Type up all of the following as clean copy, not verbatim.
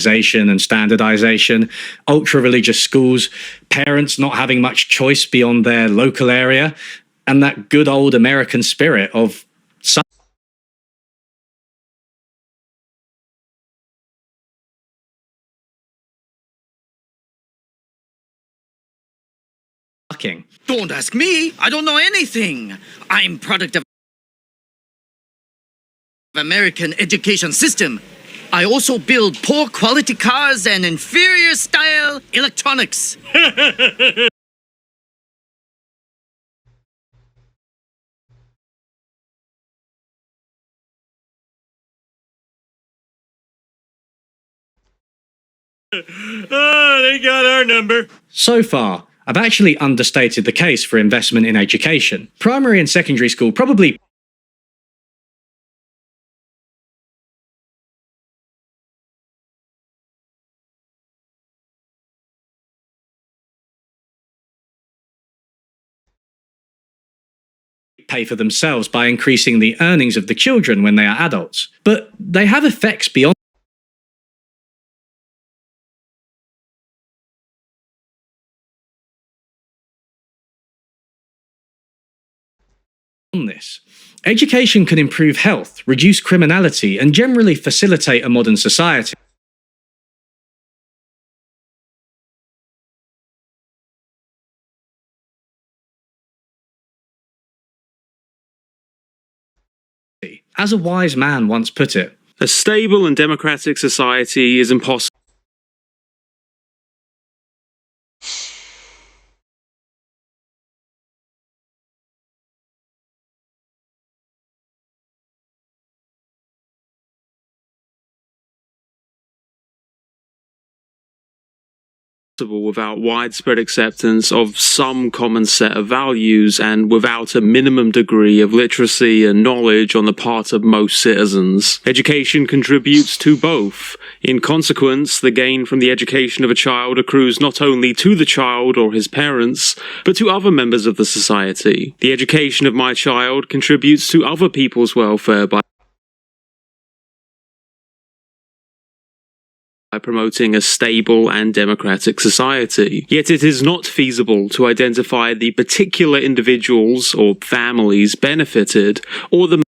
and standardization, ultra-religious schools, parents not having much choice beyond their local area, and that good old American spirit of sucking. Don't ask me. I don't know anything. I'm product of American education system. I also build poor quality cars and inferior style electronics. Oh, they got our number. So far, I've actually understated the case for investment in education. Primary and secondary school probably pay for themselves by increasing the earnings of the children when they are adults. But they have effects beyond this. Education can improve health, reduce criminality, and generally facilitate a modern society. As a wise man once put it, a stable and democratic society is impossible without widespread acceptance of some common set of values and without a minimum degree of literacy and knowledge on the part of most citizens. Education contributes to both. In consequence, the gain from the education of a child accrues not only to the child or his parents, but to other members of the society. The education of my child contributes to other people's welfare by promoting a stable and democratic society. Yet it is not feasible to identify the particular individuals or families benefited, or the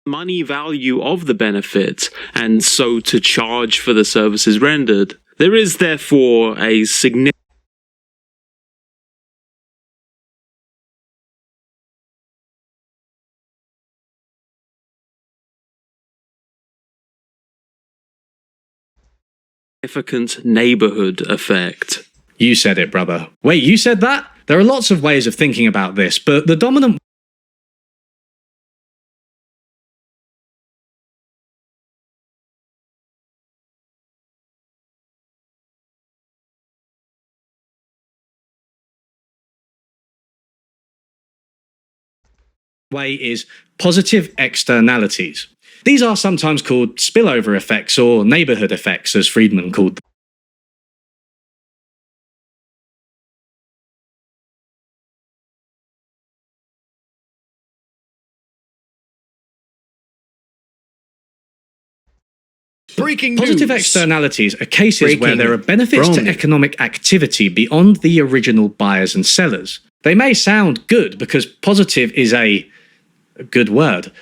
money value of the benefit, and so to charge for the services rendered. There is therefore a significant neighborhood effect. You said it, brother. Wait, you said that? There are lots of ways of thinking about this, but the dominant way is positive externalities. These are sometimes called spillover effects or neighborhood effects, as Friedman called them. Breaking Positive news. Externalities are cases where there are benefits to economic activity beyond the original buyers and sellers. They may sound good because positive is a good word,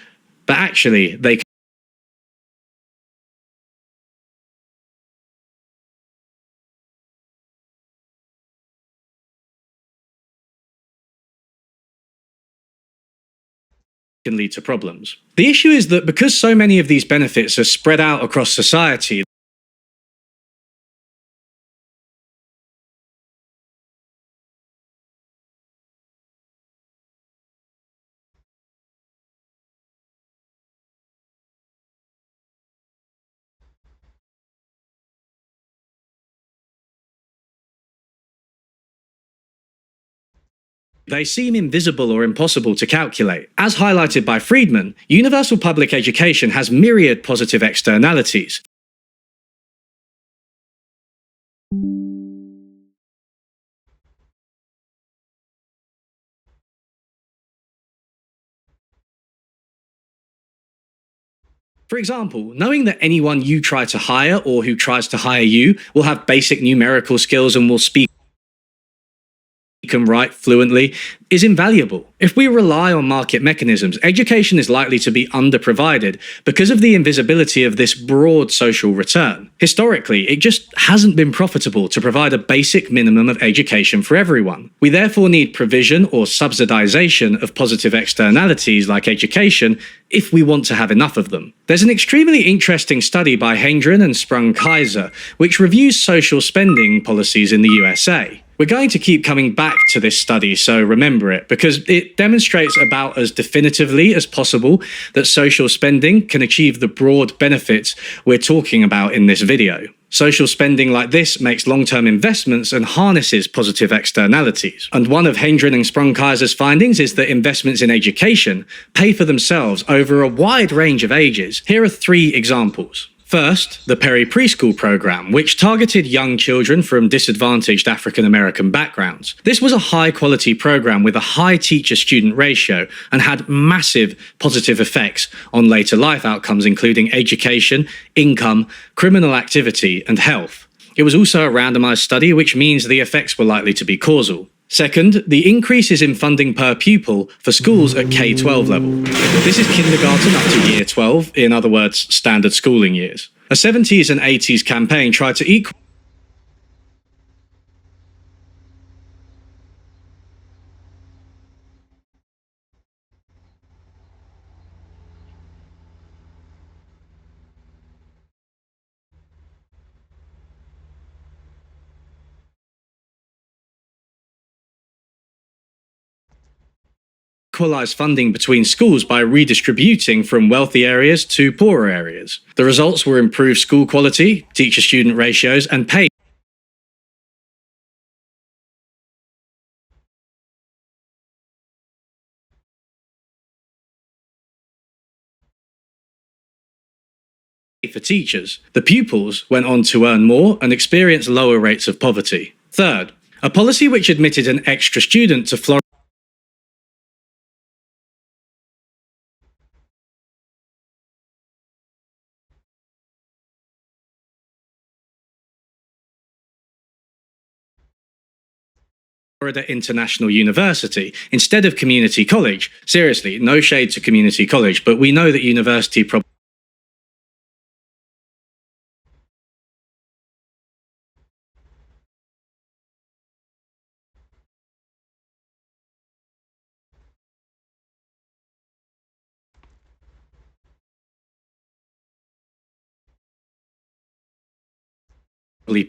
but actually they can lead to problems. The issue is that because so many of these benefits are spread out across society, they seem invisible or impossible to calculate. As highlighted by Friedman, universal public education has myriad positive externalities. For example, knowing that anyone you try to hire or who tries to hire you will have basic numerical skills and will speak and write fluently is invaluable. If we rely on market mechanisms, education is likely to be underprovided because of the invisibility of this broad social return. Historically, it just hasn't been profitable to provide a basic minimum of education for everyone. We therefore need provision or subsidization of positive externalities like education if we want to have enough of them. There's an extremely interesting study by Hendren and Sprung-Kaiser which reviews social spending policies in the USA. We're going to keep coming back to this study, so remember it, because it demonstrates about as definitively as possible that social spending can achieve the broad benefits we're talking about in this video. Social spending like this makes long-term investments and harnesses positive externalities. And one of Hendren and Sprung-Kaiser's findings is that investments in education pay for themselves over a wide range of ages. Here are 3 examples. First, the peri-preschool program, which targeted young children from disadvantaged African American backgrounds. This was a high-quality program with a high teacher-student ratio and had massive positive effects on later life outcomes, including education, income, criminal activity, and health. It was also a randomized study, which means the effects were likely to be causal. Second, the increases in funding per pupil for schools at K-12 level. This is kindergarten up to year 12, in other words, standard schooling years. A 70s and 80s campaign tried to equalize funding between schools by redistributing from wealthy areas to poorer areas. The results were improved school quality, teacher-student ratios, and pay for teachers. The pupils went on to earn more and experience lower rates of poverty. Third, a policy which admitted an extra student to Florida International University instead of community college. Seriously, no shade to community college, but we know that university probably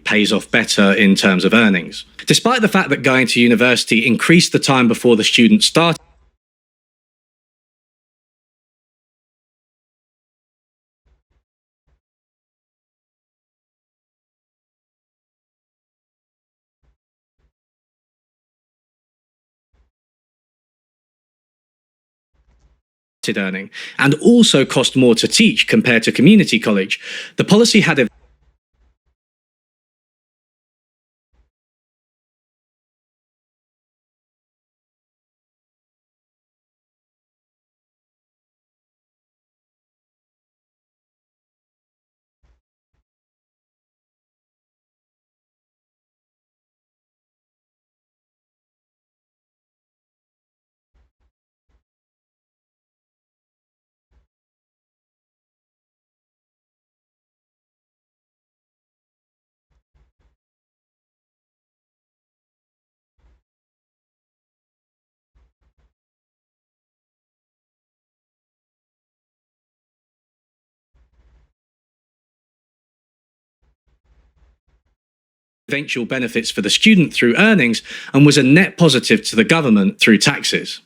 pays off better in terms of earnings. Despite the fact that going to university increased the time before the student started earning, and also cost more to teach compared to community college, the policy had eventual benefits for the student through earnings and was a net positive to the government through taxes.